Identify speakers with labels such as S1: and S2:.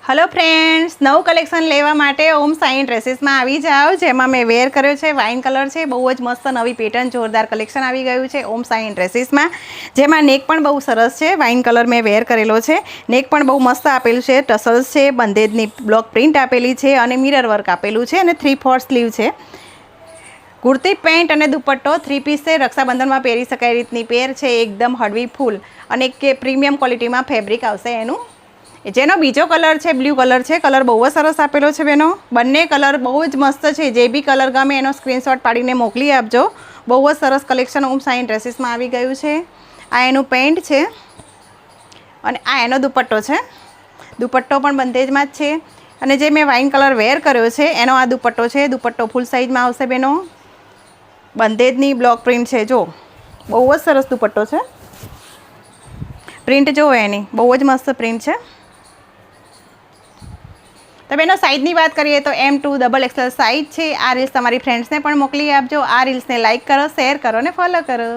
S1: Hello friends, नव collection लेवा माटे ओम साई ड्रेसेस में आवी जाओ। जेमां मैं वेर कर्यो छे वाइन कलर छे, बहु ज मस्त नवी पेटर्न जोरदार कलेक्शन आवी गयुं छे ओम साई ड्रेसेस में। जेमां नेक पण बहु सरस छे, वाइन कलर में वेर करेलो छे। नेक पण बहु मस्त आपेलुं छे, टसल्स छे, बंधेजनी ब्लॉक प्रिंट आपेली छे अने मिरर वर्क आपेलुं छे अने 3/4 स्लीव छे। कुर्ती पेंट अने दुपट्टो 3 पीस छे, रक्षाबंधन में पहेरी शकाय रीतनी पेर छे, एकदम हळवी फूल अने के प्रीमियम क्वॉलिटी में फेब्रिक आवशे एनुं। जेनो बीजो कलर है ब्लू कलर है, कलर बहुत सरस आपेलो है बेनो। बंने कलर बहुत मस्त है, जे भी कलर गमे एनो स्क्रीनशॉट पाड़ीने मोकली आपजो। बहुत सरस कलेक्शन ओम साई ड्रेसेस में आवी गयुं छे। आ एनु पेंट है अने आ एनो दुपट्टो है। दुपट्टो पण बंधेज में छे अने जे मैं वाइन कलर वेर कर्यो छे एनो आ दुपट्टो है। दुपट्टो फूल साइज में आवशे बेनो। बंधेजनी ब्लॉक प्रिंट है, जो बहुत सरस दुपट्टो है। प्रिंट जो एनी बहुत मस्त प्रिंट है। तो बेनो साइज की बात करिए तो M2 XXL साइज है। आ रील्स तमारी फ्रेंड्स ने पण मोकली आपजो। आ रील्स ने लाइक करो, शेर करो ने फॉलो करो।